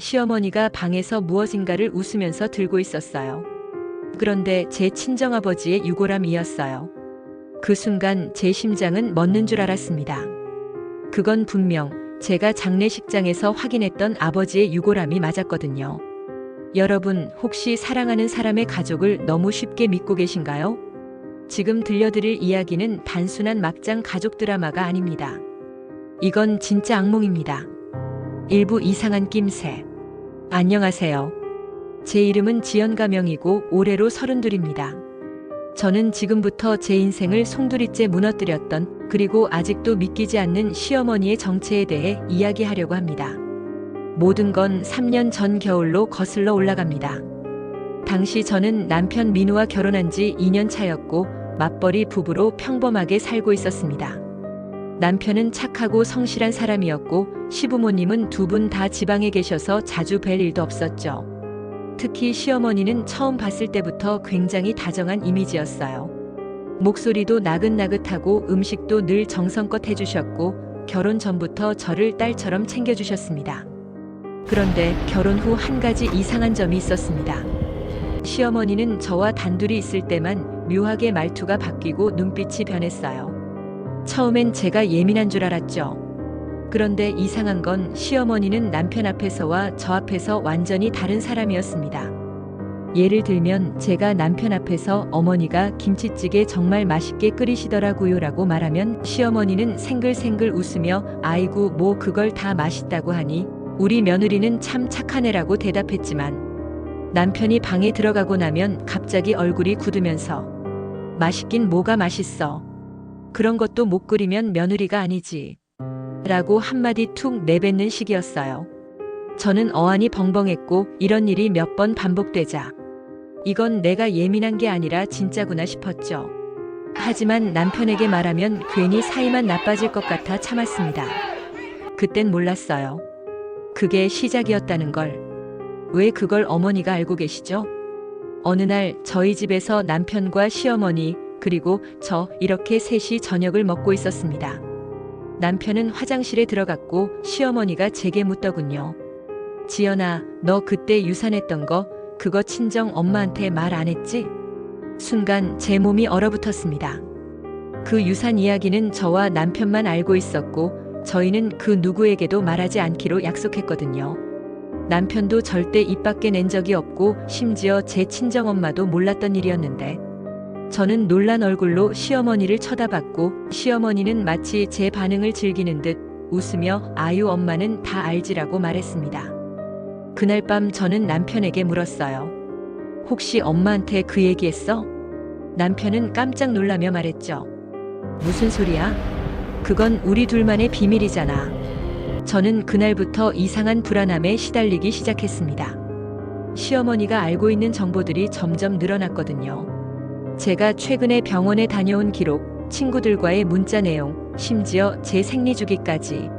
시어머니가 방에서 무엇인가를 웃으면서 들고 있었어요. 그런데 제 친정아버지의 유골함이었어요. 그 순간 제 심장은 멎는 줄 알았습니다. 그건 분명 제가 장례식장에서 확인했던 아버지의 유골함이 맞았거든요. 여러분, 혹시 사랑하는 사람의 가족을 너무 쉽게 믿고 계신가요? 지금 들려드릴 이야기는 단순한 막장 가족 드라마가 아닙니다. 이건 진짜 악몽입니다. 일부 이상한 낌새. 안녕하세요. 제 이름은 지연가명이고 올해로 32입니다. 저는 지금부터 제 인생을 송두리째 무너뜨렸던, 그리고 아직도 믿기지 않는 시어머니의 정체에 대해 이야기하려고 합니다. 모든 건 3년 전 겨울로 거슬러 올라갑니다. 당시 저는 남편 민우와 결혼한 지 2년 차였고 맞벌이 부부로 평범하게 살고 있었습니다. 남편은 착하고 성실한 사람이었고 시부모님은 두 분 다 지방에 계셔서 자주 뵐 일도 없었죠. 특히 시어머니는 처음 봤을 때부터 굉장히 다정한 이미지였어요. 목소리도 나긋나긋하고 음식도 늘 정성껏 해주셨고 결혼 전부터 저를 딸처럼 챙겨주셨습니다. 그런데 결혼 후 한 가지 이상한 점이 있었습니다. 시어머니는 저와 단둘이 있을 때만 묘하게 말투가 바뀌고 눈빛이 변했어요. 처음엔 제가 예민한 줄 알았죠. 그런데 이상한 건 시어머니는 남편 앞에서와 저 앞에서 완전히 다른 사람이었습니다. 예를 들면 제가 남편 앞에서 어머니가 김치찌개 정말 맛있게 끓이시더라고요 라고 말하면 시어머니는 생글생글 웃으며 아이고 뭐 그걸 다 맛있다고 하니 우리 며느리는 참 착한 애라고 대답했지만 남편이 방에 들어가고 나면 갑자기 얼굴이 굳으면서 맛있긴 뭐가 맛있어. 그런 것도 못 끓이면 며느리가 아니지. 라고 한마디 툭 내뱉는 식이었어요. 저는 어안이 벙벙했고 이런 일이 몇 번 반복되자 이건 내가 예민한 게 아니라 진짜구나 싶었죠. 하지만 남편에게 말하면 괜히 사이만 나빠질 것 같아 참았습니다. 그땐 몰랐어요. 그게 시작이었다는 걸. 왜 그걸 어머니가 알고 계시죠? 어느 날 저희 집에서 남편과 시어머니 그리고 저 이렇게 셋이 저녁을 먹고 있었습니다. 남편은 화장실에 들어갔고 시어머니가 제게 묻더군요. 지연아, 너 그때 유산했던 거 그거 친정 엄마한테 말 안 했지? 순간 제 몸이 얼어붙었습니다. 그 유산 이야기는 저와 남편만 알고 있었고 저희는 그 누구에게도 말하지 않기로 약속했거든요. 남편도 절대 입 밖에 낸 적이 없고 심지어 제 친정엄마도 몰랐던 일이었는데 저는 놀란 얼굴로 시어머니를 쳐다봤고 시어머니는 마치 제 반응을 즐기는 듯 웃으며 아유 엄마는 다 알지라고 말했습니다. 그날 밤 저는 남편에게 물었어요. 혹시 엄마한테 그 얘기했어? 남편은 깜짝 놀라며 말했죠. 무슨 소리야? 그건 우리 둘만의 비밀이잖아. 저는 그날부터 이상한 불안함에 시달리기 시작했습니다. 시어머니가 알고 있는 정보들이 점점 늘어났거든요. 제가 최근에 병원에 다녀온 기록, 친구들과의 문자 내용, 심지어 제 생리주기까지.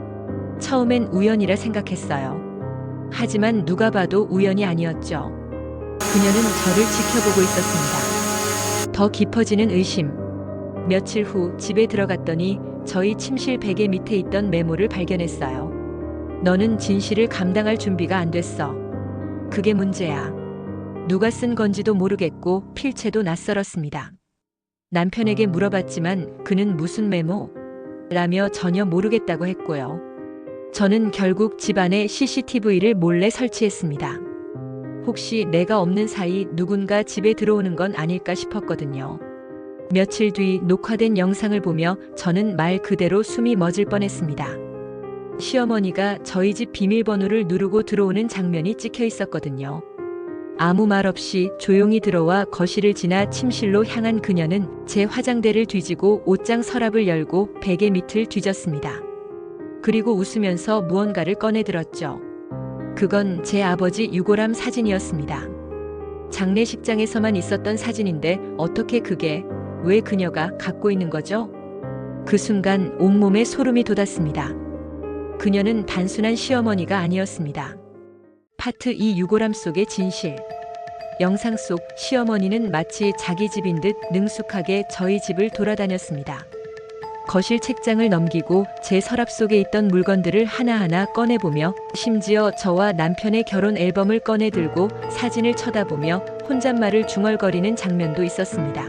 처음엔 우연이라 생각했어요. 하지만 누가 봐도 우연이 아니었죠. 그녀는 저를 지켜보고 있었습니다. 더 깊어지는 의심. 며칠 후 집에 들어갔더니 저희 침실 베개 밑에 있던 메모를 발견했어요. 너는 진실을 감당할 준비가 안 됐어. 그게 문제야. 누가 쓴 건지도 모르겠고 필체도 낯설었습니다. 남편에게 물어봤지만 그는 무슨 메모? 라며 전혀 모르겠다고 했고요. 저는 결국 집안에 CCTV를 몰래 설치했습니다. 혹시 내가 없는 사이 누군가 집에 들어오는 건 아닐까 싶었거든요. 며칠 뒤 녹화된 영상을 보며 저는 말 그대로 숨이 멎을 뻔했습니다. 시어머니가 저희 집 비밀번호를 누르고 들어오는 장면이 찍혀 있었거든요. 아무 말 없이 조용히 들어와 거실을 지나 침실로 향한 그녀는 제 화장대를 뒤지고 옷장 서랍을 열고 베개 밑을 뒤졌습니다. 그리고 웃으면서 무언가를 꺼내들었죠. 그건 제 아버지 유골함 사진이었습니다. 장례식장에서만 있었던 사진인데 어떻게 그게, 왜 그녀가 갖고 있는 거죠? 그 순간 온몸에 소름이 돋았습니다. 그녀는 단순한 시어머니가 아니었습니다. 파트 2 유골함 속의 진실. 영상 속 시어머니는 마치 자기 집인 듯 능숙하게 저희 집을 돌아다녔습니다. 거실 책장을 넘기고 제 서랍 속에 있던 물건들을 하나하나 꺼내보며 심지어 저와 남편의 결혼 앨범을 꺼내 들고 사진을 쳐다보며 혼잣말을 중얼거리는 장면도 있었습니다.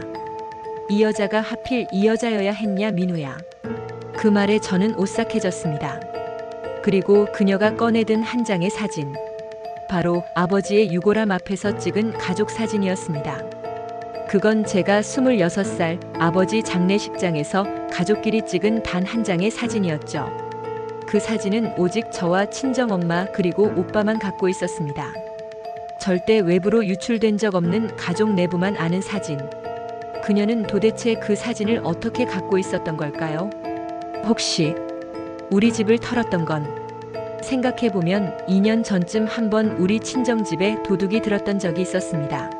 이 여자가 하필 이 여자여야 했냐 민우야. 그 말에 저는 오싹해졌습니다. 그리고 그녀가 꺼내든 한 장의 사진. 바로 아버지의 유골함 앞에서 찍은 가족 사진이었습니다. 그건 제가 26살 아버지 장례식장에서 가족끼리 찍은 단 한 장의 사진이었죠. 그 사진은 오직 저와 친정엄마 그리고 오빠만 갖고 있었습니다. 절대 외부로 유출된 적 없는 가족 내부만 아는 사진. 그녀는 도대체 그 사진을 어떻게 갖고 있었던 걸까요? 혹시 우리 집을 털었던 건? 생각해보면 2년 전쯤 한번 우리 친정집에 도둑이 들었던 적이 있었습니다.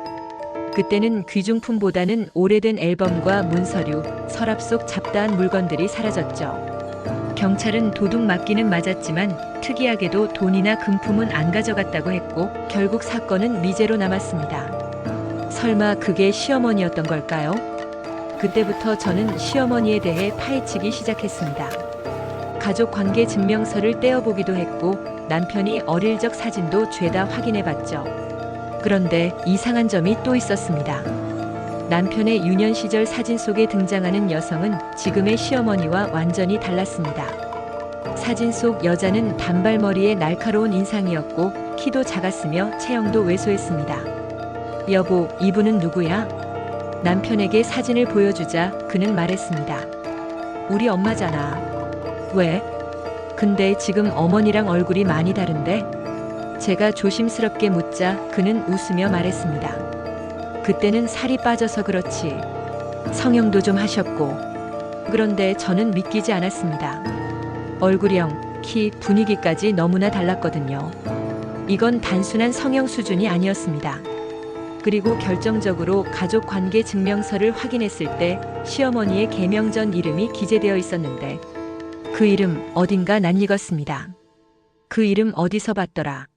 그때는 귀중품보다는 오래된 앨범과 문서류, 서랍 속 잡다한 물건들이 사라졌죠. 경찰은 도둑 맞기는 맞았지만 특이하게도 돈이나 금품은 안 가져갔다고 했고 결국 사건은 미제로 남았습니다. 설마 그게 시어머니였던 걸까요? 그때부터 저는 시어머니에 대해 파헤치기 시작했습니다. 가족 관계 증명서를 떼어보기도 했고 남편이 어릴 적 사진도 죄다 확인해봤죠. 그런데 이상한 점이 또 있었습니다. 남편의 유년 시절 사진 속에 등장하는 여성은 지금의 시어머니와 완전히 달랐습니다. 사진 속 여자는 단발머리에 날카로운 인상이었고 키도 작았으며 체형도 왜소했습니다. 여보, 이분은 누구야? 남편에게 사진을 보여주자 그는 말했습니다. 우리 엄마잖아. 왜? 근데 지금 어머니랑 얼굴이 많이 다른데? 제가 조심스럽게 묻자 그는 웃으며 말했습니다. 그때는 살이 빠져서 그렇지. 성형도 좀 하셨고. 그런데 저는 믿기지 않았습니다. 얼굴형, 키, 분위기까지 너무나 달랐거든요. 이건 단순한 성형 수준이 아니었습니다. 그리고 결정적으로 가족 관계 증명서를 확인했을 때 시어머니의 계명 전 이름이 기재되어 있었는데 그 이름 어딘가 낯익었습니다. 그 이름 어디서 봤더라?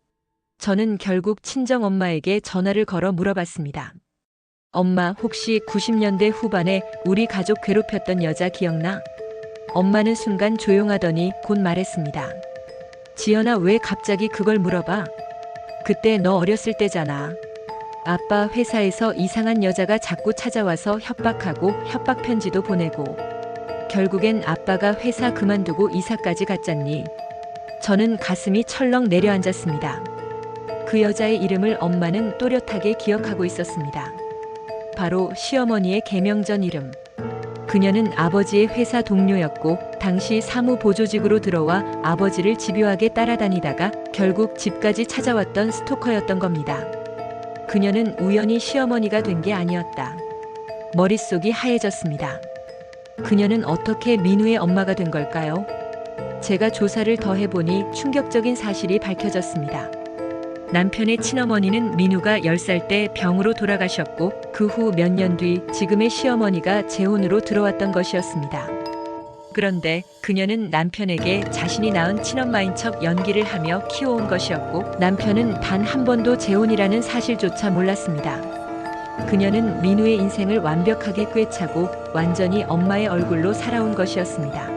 저는 결국 친정엄마에게 전화를 걸어 물어봤습니다. 엄마, 혹시 90년대 후반에 우리 가족 괴롭혔던 여자 기억나? 엄마는 순간 조용하더니 곧 말했습니다. 지연아, 왜 갑자기 그걸 물어봐? 그때 너 어렸을 때잖아. 아빠 회사에서 이상한 여자가 자꾸 찾아와서 협박하고 협박 편지도 보내고 결국엔 아빠가 회사 그만두고 이사까지 갔잖니. 저는 가슴이 철렁 내려앉았습니다. 그 여자의 이름을 엄마는 또렷하게 기억하고 있었습니다. 바로 시어머니의 계명 전 이름. 그녀는 아버지의 회사 동료였고 당시 사무보조직으로 들어와 아버지를 집요하게 따라다니다가 결국 집까지 찾아왔던 스토커였던 겁니다. 그녀는 우연히 시어머니가 된 게 아니었다. 머릿속이 하얘졌습니다. 그녀는 어떻게 민우의 엄마가 된 걸까요? 제가 조사를 더 해보니 충격적인 사실이 밝혀졌습니다. 남편의 친어머니는 민우가 10살 때 병으로 돌아가셨고 그 후 몇 년 뒤 지금의 시어머니가 재혼으로 들어왔던 것이었습니다. 그런데 그녀는 남편에게 자신이 낳은 친엄마인 척 연기를 하며 키워온 것이었고 남편은 단 한 번도 재혼이라는 사실조차 몰랐습니다. 그녀는 민우의 인생을 완벽하게 꿰차고 완전히 엄마의 얼굴로 살아온 것이었습니다.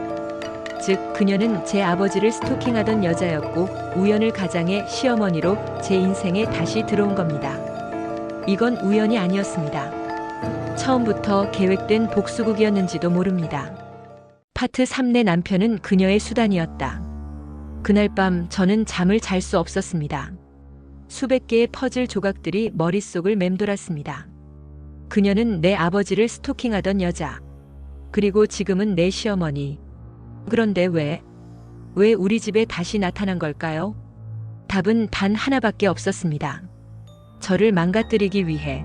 즉 그녀는 제 아버지를 스토킹하던 여자였고 우연을 가장해 시어머니로 제 인생에 다시 들어온 겁니다. 이건 우연이 아니었습니다. 처음부터 계획된 복수극이었는지도 모릅니다. 파트 3 내 남편은 그녀의 수단이었다. 그날 밤 저는 잠을 잘 수 없었습니다. 수백 개의 퍼즐 조각들이 머릿속을 맴돌았습니다. 그녀는 내 아버지를 스토킹하던 여자. 그리고 지금은 내 시어머니. 그런데 왜 우리 집에 다시 나타난 걸까요? 답은 단 하나밖에 없었습니다. 저를 망가뜨리기 위해.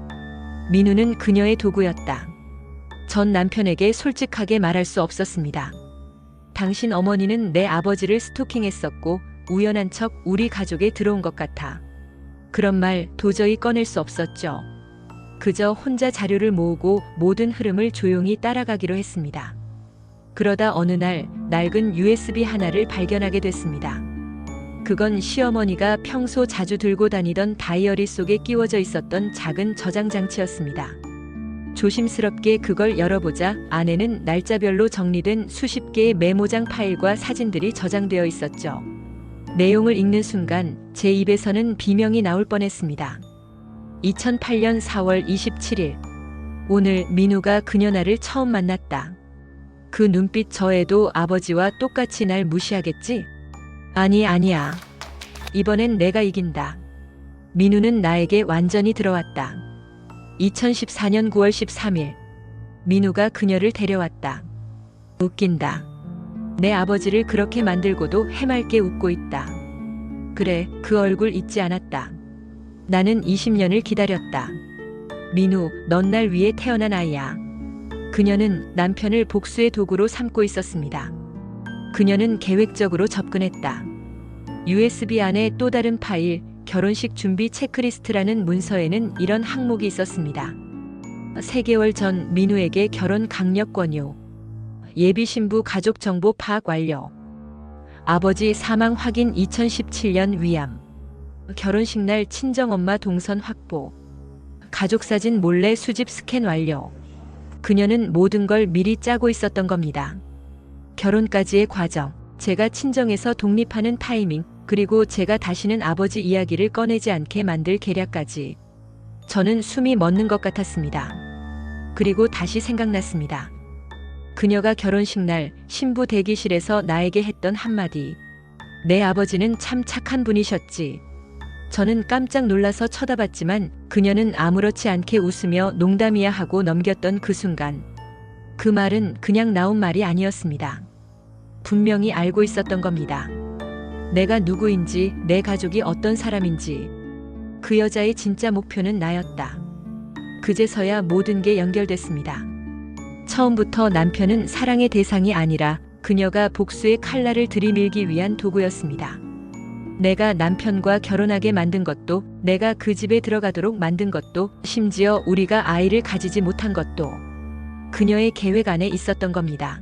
민우는 그녀의 도구였다. 전 남편에게 솔직하게 말할 수 없었습니다. 당신 어머니는 내 아버지를 스토킹했었고 우연한 척 우리 가족에 들어온 것 같아. 그런 말 도저히 꺼낼 수 없었죠. 그저 혼자 자료를 모으고 모든 흐름을 조용히 따라가기로 했습니다. 그러다 어느 날 낡은 USB 하나를 발견하게 됐습니다. 그건 시어머니가 평소 자주 들고 다니던 다이어리 속에 끼워져 있었던 작은 저장 장치였습니다. 조심스럽게 그걸 열어보자 안에는 날짜별로 정리된 수십 개의 메모장 파일과 사진들이 저장되어 있었죠. 내용을 읽는 순간 제 입에서는 비명이 나올 뻔했습니다. 2008년 4월 27일. 오늘 민우가 그녀 나를 처음 만났다. 그 눈빛 저에도 아버지와 똑같이 날 무시하겠지? 아니야. 이번엔 내가 이긴다. 민우는 나에게 완전히 들어왔다. 2014년 9월 13일. 민우가 그녀를 데려왔다. 웃긴다. 내 아버지를 그렇게 만들고도 해맑게 웃고 있다. 그래, 그 얼굴 잊지 않았다. 나는 20년을 기다렸다. 민우, 넌 날 위해 태어난 아이야. 그녀는 남편을 복수의 도구로 삼고 있었습니다. 그녀는 계획적으로 접근했다. USB 안에 또 다른 파일, 결혼식 준비 체크리스트라는 문서에는 이런 항목이 있었습니다. 3개월 전 민우에게 결혼 강력 권유. 예비 신부 가족 정보 파악 완료. 아버지 사망 확인 2017년 위암. 결혼식 날 친정엄마 동선 확보. 가족사진 몰래 수집 스캔 완료. 그녀는 모든 걸 미리 짜고 있었던 겁니다. 결혼까지의 과정, 제가 친정에서 독립하는 타이밍, 그리고 제가 다시는 아버지 이야기를 꺼내지 않게 만들 계략까지. 저는 숨이 멎는 것 같았습니다. 그리고 다시 생각났습니다. 그녀가 결혼식 날 신부 대기실에서 나에게 했던 한마디. 내 아버지는 참 착한 분이셨지. 저는 깜짝 놀라서 쳐다봤지만 그녀는 아무렇지 않게 웃으며 농담이야 하고 넘겼던 그 순간. 그 말은 그냥 나온 말이 아니었습니다. 분명히 알고 있었던 겁니다. 내가 누구인지, 내 가족이 어떤 사람인지. 그 여자의 진짜 목표는 나였다. 그제서야 모든 게 연결됐습니다. 처음부터 남편은 사랑의 대상이 아니라 그녀가 복수의 칼날을 들이밀기 위한 도구였습니다. 내가 남편과 결혼하게 만든 것도, 내가 그 집에 들어가도록 만든 것도, 심지어 우리가 아이를 가지지 못한 것도 그녀의 계획 안에 있었던 겁니다.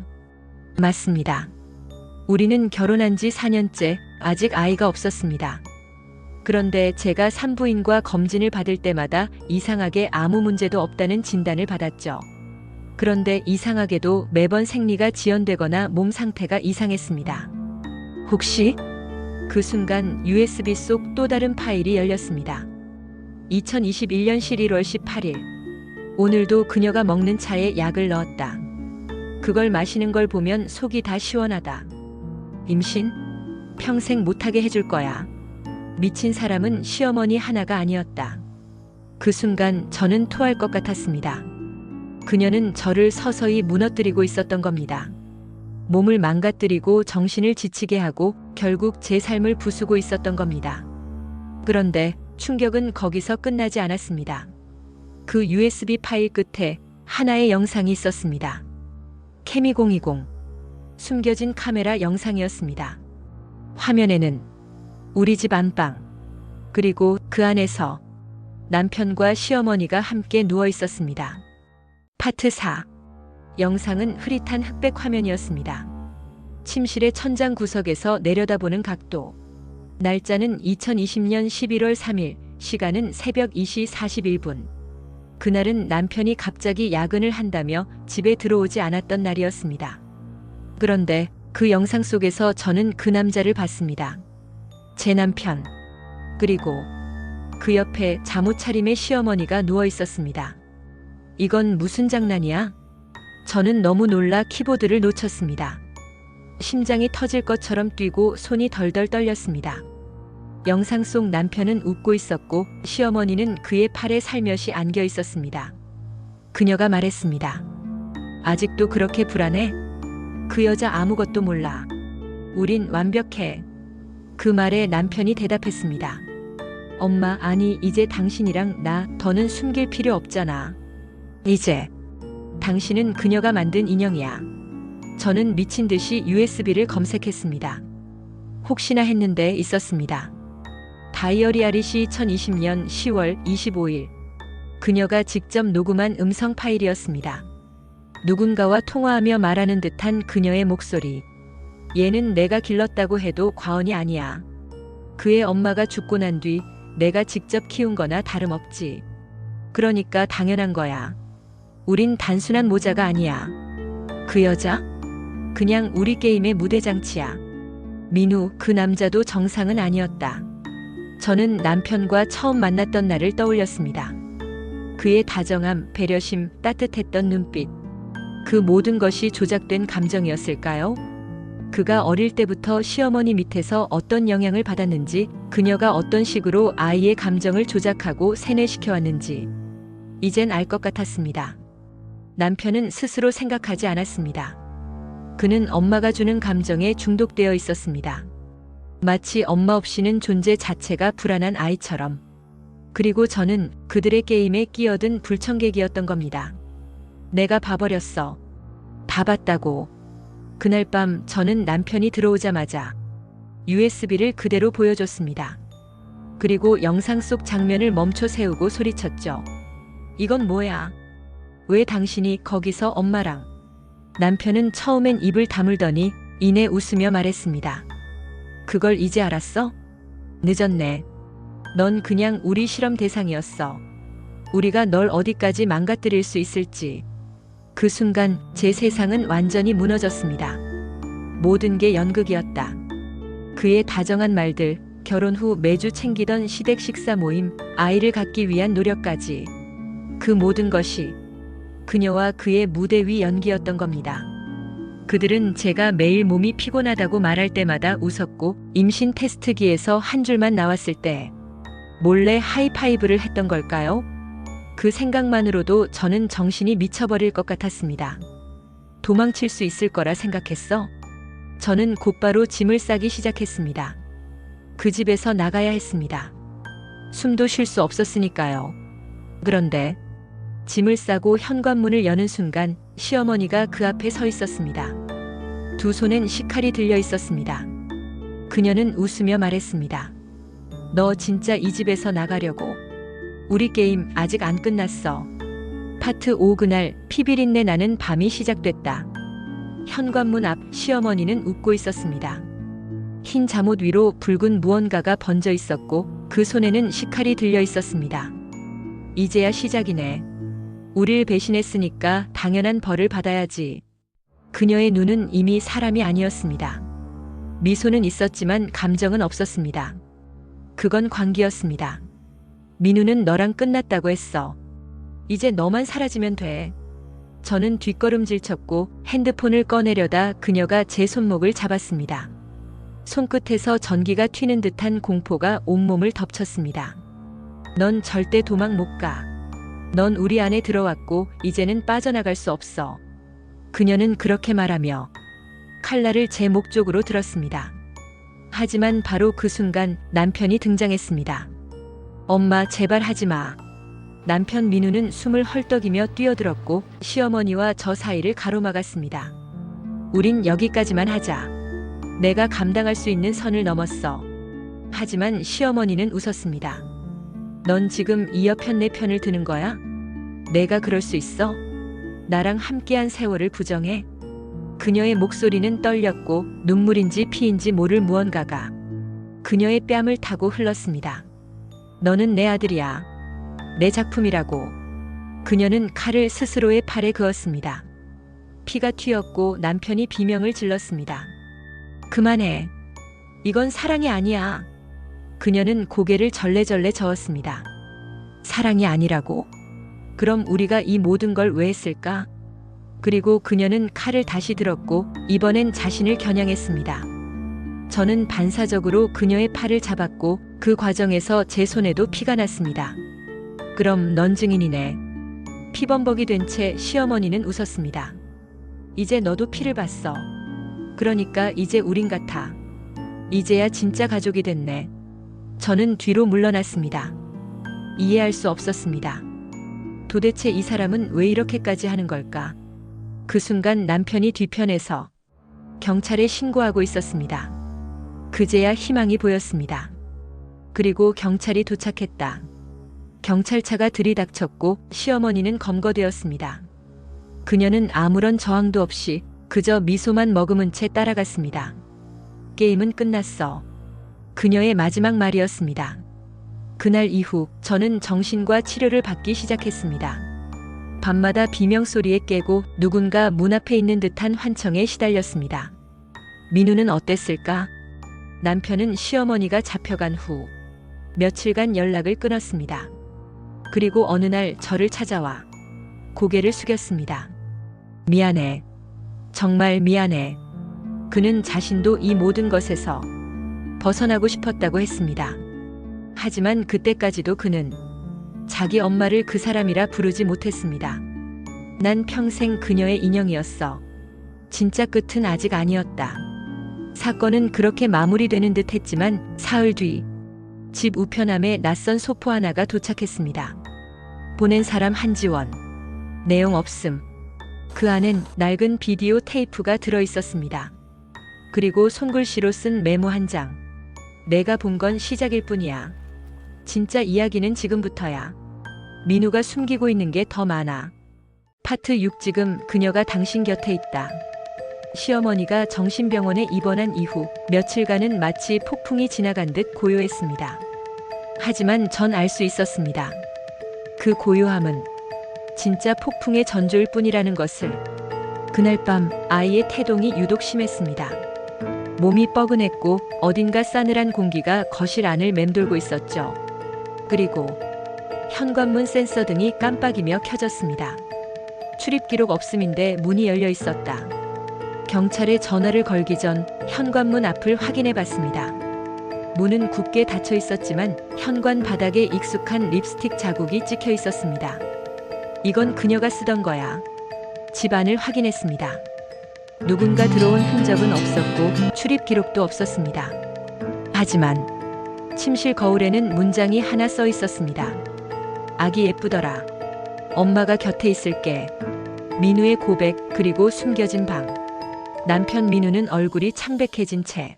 맞습니다. 우리는 결혼한 지 4년째, 아직 아이가 없었습니다. 그런데 제가 산부인과 검진을 받을 때마다 이상하게 아무 문제도 없다는 진단을 받았죠. 그런데 이상하게도 매번 생리가 지연되거나 몸 상태가 이상했습니다. 혹시? 그 순간 USB 속 또 다른 파일이 열렸습니다. 2021년 11월 18일. 오늘도 그녀가 먹는 차에 약을 넣었다. 그걸 마시는 걸 보면 속이 다 시원하다. 임신? 평생 못하게 해줄 거야. 미친 사람은 시어머니 하나가 아니었다. 그 순간 저는 토할 것 같았습니다. 그녀는 저를 서서히 무너뜨리고 있었던 겁니다. 몸을 망가뜨리고 정신을 지치게 하고 결국 제 삶을 부수고 있었던 겁니다. 그런데 충격은 거기서 끝나지 않았습니다. 그 USB 파일 끝에 하나의 영상이 있었습니다. 케미020. 숨겨진 카메라 영상이었습니다. 화면에는 우리 집 안방, 그리고 그 안에서 남편과 시어머니가 함께 누워 있었습니다. 파트 4. 영상은 흐릿한 흑백 화면이었습니다. 침실의 천장 구석에서 내려다보는 각도. 날짜는 2020년 11월 3일, 시간은 새벽 2시 41분. 그날은 남편이 갑자기 야근을 한다며 집에 들어오지 않았던 날이었습니다. 그런데 그 영상 속에서 저는 그 남자를 봤습니다. 제 남편. 그리고 그 옆에 잠옷 차림의 시어머니가 누워 있었습니다. 이건 무슨 장난이야? 저는 너무 놀라 키보드를 놓쳤습니다. 심장이 터질 것처럼 뛰고 손이 덜덜 떨렸습니다. 영상 속 남편은 웃고 있었고 시어머니는 그의 팔에 살며시 안겨 있었습니다. 그녀가 말했습니다. 아직도 그렇게 불안해? 그 여자 아무것도 몰라. 우린 완벽해. 그 말에 남편이 대답했습니다. 엄마, 아니 이제 당신이랑 나 더는 숨길 필요 없잖아. 이제 당신은 그녀가 만든 인형이야. 저는 미친 듯이 USB를 검색했습니다. 혹시나 했는데 있었습니다. 다이어리 아리시 2020년 10월 25일. 그녀가 직접 녹음한 음성 파일이었습니다. 누군가와 통화하며 말하는 듯한 그녀의 목소리. 얘는 내가 길렀다고 해도 과언이 아니야. 그의 엄마가 죽고 난 뒤 내가 직접 키운 거나 다름없지. 그러니까 당연한 거야. 우린 단순한 모자가 아니야. 그 여자? 그냥 우리 게임의 무대장치야. 민우, 그 남자도 정상은 아니었다. 저는 남편과 처음 만났던 날을 떠올렸습니다. 그의 다정함, 배려심, 따뜻했던 눈빛. 그 모든 것이 조작된 감정이었을까요? 그가 어릴 때부터 시어머니 밑에서 어떤 영향을 받았는지, 그녀가 어떤 식으로 아이의 감정을 조작하고 세뇌시켜왔는지 이젠 알 것 같았습니다. 남편은 스스로 생각하지 않았습니다. 그는 엄마가 주는 감정에 중독되어 있었습니다. 마치 엄마 없이는 존재 자체가 불안한 아이처럼. 그리고 저는 그들의 게임에 끼어든 불청객이었던 겁니다. 내가 봐버렸어. 봐봤다고. 그날 밤 저는 남편이 들어오자마자 USB를 그대로 보여줬습니다. 그리고 영상 속 장면을 멈춰 세우고 소리쳤죠. 이건 뭐야? 왜 당신이 거기서 엄마랑? 남편은 처음엔 입을 다물더니 이내 웃으며 말했습니다. 그걸 이제 알았어? 늦었네. 넌 그냥 우리 실험 대상이었어. 우리가 널 어디까지 망가뜨릴 수 있을지. 그 순간 제 세상은 완전히 무너졌습니다. 모든 게 연극이었다. 그의 다정한 말들, 결혼 후 매주 챙기던 시댁 식사 모임, 아이를 갖기 위한 노력까지. 그 모든 것이 그녀와 그의 무대 위 연기였던 겁니다. 그들은 제가 매일 몸이 피곤하다고 말할 때마다 웃었고, 임신 테스트기에서 한 줄만 나왔을 때 몰래 하이파이브를 했던 걸까요? 그 생각만으로도 저는 정신이 미쳐버릴 것 같았습니다. 도망칠 수 있을 거라 생각했어? 저는 곧바로 짐을 싸기 시작했습니다. 그 집에서 나가야 했습니다. 숨도 쉴 수 없었으니까요. 그런데 짐을 싸고 현관문을 여는 순간 시어머니가 그 앞에 서 있었습니다. 두 손엔 식칼이 들려 있었습니다. 그녀는 웃으며 말했습니다. 너 진짜 이 집에서 나가려고? 우리 게임 아직 안 끝났어. 파트 5 그날 피비린내 나는 밤이 시작됐다. 현관문 앞 시어머니는 웃고 있었습니다. 흰 잠옷 위로 붉은 무언가가 번져 있었고 그 손에는 식칼이 들려 있었습니다. 이제야 시작이네. 우릴 배신했으니까 당연한 벌을 받아야지. 그녀의 눈은 이미 사람이 아니었습니다. 미소는 있었지만 감정은 없었습니다. 그건 광기였습니다. 민우는 너랑 끝났다고 했어. 이제 너만 사라지면 돼. 저는 뒷걸음질 쳤고 핸드폰을 꺼내려다 그녀가 제 손목을 잡았습니다. 손끝에서 전기가 튀는 듯한 공포가 온몸을 덮쳤습니다. 넌 절대 도망 못 가. 넌 우리 안에 들어왔고 이제는 빠져나갈 수 없어. 그녀는 그렇게 말하며 칼날을 제 목 쪽으로 들었습니다. 하지만 바로 그 순간 남편이 등장했습니다. 엄마, 제발 하지 마. 남편 민우는 숨을 헐떡이며 뛰어들었고 시어머니와 저 사이를 가로막았습니다. 우린 여기까지만 하자. 내가 감당할 수 있는 선을 넘었어. 하지만 시어머니는 웃었습니다. 넌 지금 이 여편 내 편을 드는 거야? 내가 그럴 수 있어? 나랑 함께한 세월을 부정해? 그녀의 목소리는 떨렸고 눈물인지 피인지 모를 무언가가 그녀의 뺨을 타고 흘렀습니다. 너는 내 아들이야. 내 작품이라고. 그녀는 칼을 스스로의 팔에 그었습니다. 피가 튀었고 남편이 비명을 질렀습니다. 그만해. 이건 사랑이 아니야. 그녀는 고개를 절레절레 저었습니다. 사랑이 아니라고? 그럼 우리가 이 모든 걸 왜 했을까? 그리고 그녀는 칼을 다시 들었고 이번엔 자신을 겨냥했습니다. 저는 반사적으로 그녀의 팔을 잡았고 그 과정에서 제 손에도 피가 났습니다. 그럼 넌 증인이네. 피범벅이 된 채 시어머니는 웃었습니다. 이제 너도 피를 봤어. 그러니까 이제 우린 같아. 이제야 진짜 가족이 됐네. 저는 뒤로 물러났습니다. 이해할 수 없었습니다. 도대체 이 사람은 왜 이렇게까지 하는 걸까? 그 순간 남편이 뒤편에서 경찰에 신고하고 있었습니다. 그제야 희망이 보였습니다. 그리고 경찰이 도착했다. 경찰차가 들이닥쳤고 시어머니는 검거되었습니다. 그녀는 아무런 저항도 없이 그저 미소만 머금은 채 따라갔습니다. 게임은 끝났어. 그녀의 마지막 말이었습니다. 그날 이후 저는 정신과 치료를 받기 시작했습니다. 밤마다 비명소리에 깨고 누군가 문 앞에 있는 듯한 환청에 시달렸습니다. 민우는 어땠을까? 남편은 시어머니가 잡혀간 후 며칠간 연락을 끊었습니다. 그리고 어느 날 저를 찾아와 고개를 숙였습니다. 미안해. 정말 미안해. 그는 자신도 이 모든 것에서 벗어나고 싶었다고 했습니다. 하지만 그때까지도 그는 자기 엄마를 그 사람이라 부르지 못했습니다. 난 평생 그녀의 인형이었어. 진짜 끝은 아직 아니었다. 사건은 그렇게 마무리되는 듯 했지만 사흘 뒤 집 우편함에 낯선 소포 하나가 도착했습니다. 보낸 사람 한지원. 내용 없음. 그 안엔 낡은 비디오 테이프가 들어 있었습니다. 그리고 손글씨로 쓴 메모 한 장. 내가 본 건 시작일 뿐이야. 진짜 이야기는 지금부터야. 민우가 숨기고 있는 게 더 많아. 파트 6. 지금 그녀가 당신 곁에 있다. 시어머니가 정신병원에 입원한 이후 며칠간은 마치 폭풍이 지나간 듯 고요했습니다. 하지만 전 알 수 있었습니다. 그 고요함은 진짜 폭풍의 전조일 뿐이라는 것을. 그날 밤 아이의 태동이 유독 심했습니다. 몸이 뻐근했고 어딘가 싸늘한 공기가 거실 안을 맴돌고 있었죠. 그리고 현관문 센서 등이 깜빡이며 켜졌습니다. 출입 기록 없음인데 문이 열려 있었다. 경찰에 전화를 걸기 전 현관문 앞을 확인해 봤습니다. 문은 굳게 닫혀 있었지만 현관 바닥에 익숙한 립스틱 자국이 찍혀 있었습니다. 이건 그녀가 쓰던 거야. 집 안을 확인했습니다. 누군가 들어온 흔적은 없었고 출입 기록도 없었습니다. 하지만 침실 거울에는 문장이 하나 써 있었습니다. 아기 예쁘더라. 엄마가 곁에 있을게. 민우의 고백 그리고 숨겨진 방. 남편 민우는 얼굴이 창백해진 채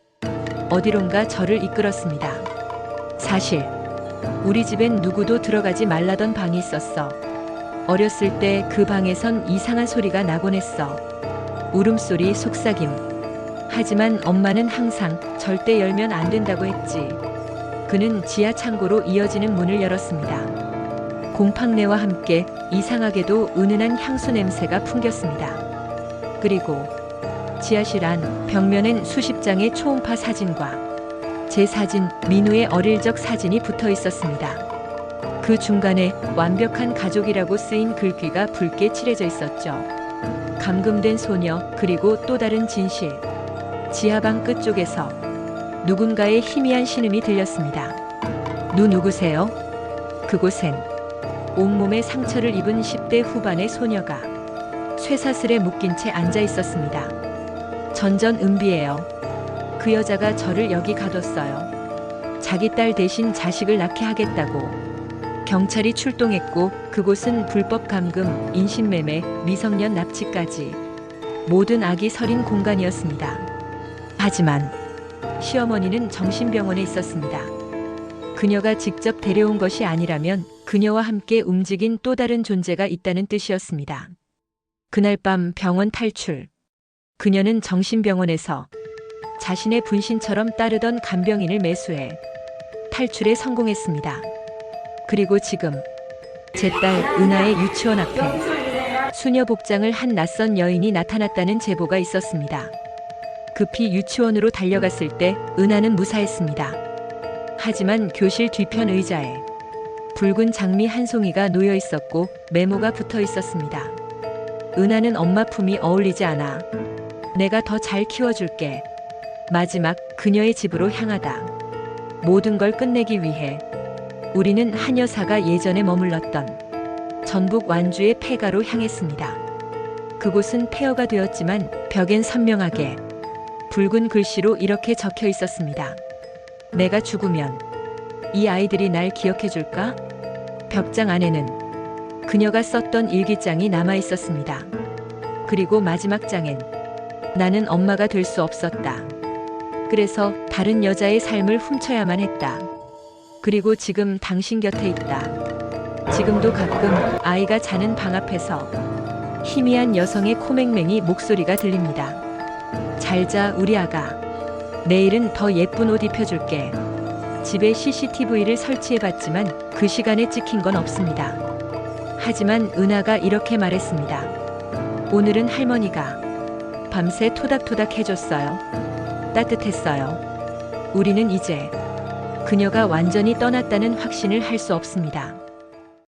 어디론가 저를 이끌었습니다. 사실 우리 집엔 누구도 들어가지 말라던 방이 있었어. 어렸을 때 그 방에선 이상한 소리가 나곤 했어. 울음소리, 속삭임. 하지만 엄마는 항상 절대 열면 안 된다고 했지. 그는 지하 창고로 이어지는 문을 열었습니다. 곰팡내와 함께 이상하게도 은은한 향수 냄새가 풍겼습니다. 그리고 지하실 안 벽면엔 수십 장의 초음파 사진과 제 사진, 민우의 어릴 적 사진이 붙어 있었습니다. 그 중간에 완벽한 가족이라고 쓰인 글귀가 붉게 칠해져 있었죠. 감금된 소녀, 그리고 또 다른 진실. 지하방 끝쪽에서 누군가의 희미한 신음이 들렸습니다. 누구세요? 그곳엔 온몸에 상처를 입은 10대 후반의 소녀가 쇠사슬에 묶인 채 앉아 있었습니다. 전전은비예요. 그 여자가 저를 여기 가뒀어요. 자기 딸 대신 자식을 낳게 하겠다고. 경찰이 출동했고 그곳은 불법 감금, 인신매매, 미성년 납치까지 모든 악이 서린 공간이었습니다. 하지만 시어머니는 정신병원에 있었습니다. 그녀가 직접 데려온 것이 아니라면 그녀와 함께 움직인 또 다른 존재가 있다는 뜻이었습니다. 그날 밤 병원 탈출. 그녀는 정신병원에서 자신의 분신처럼 따르던 간병인을 매수해 탈출에 성공했습니다. 그리고 지금 제 딸 은하의 유치원 앞에 수녀 복장을 한 낯선 여인이 나타났다는 제보가 있었습니다. 급히 유치원으로 달려갔을 때 은하는 무사했습니다. 하지만 교실 뒤편 의자에 붉은 장미 한 송이가 놓여 있었고 메모가 붙어 있었습니다. 은하는 엄마 품이 어울리지 않아. 내가 더 잘 키워줄게. 마지막 그녀의 집으로 향하다. 모든 걸 끝내기 위해 우리는 한 여사가 예전에 머물렀던 전북 완주의 폐가로 향했습니다. 그곳은 폐허가 되었지만 벽엔 선명하게 붉은 글씨로 이렇게 적혀 있었습니다. 내가 죽으면 이 아이들이 날 기억해줄까? 벽장 안에는 그녀가 썼던 일기장이 남아 있었습니다. 그리고 마지막 장엔 나는 엄마가 될 수 없었다. 그래서 다른 여자의 삶을 훔쳐야만 했다. 그리고 지금 당신 곁에 있다. 지금도 가끔 아이가 자는 방 앞에서 희미한 여성의 코맹맹이 목소리가 들립니다. 잘 자 우리 아가. 내일은 더 예쁜 옷 입혀줄게. 집에 CCTV를 설치해봤지만 그 시간에 찍힌 건 없습니다. 하지만 은하가 이렇게 말했습니다. 오늘은 할머니가 밤새 토닥토닥 해줬어요. 따뜻했어요. 우리는 이제 그녀가 완전히 떠났다는 확신을 할 수 없습니다.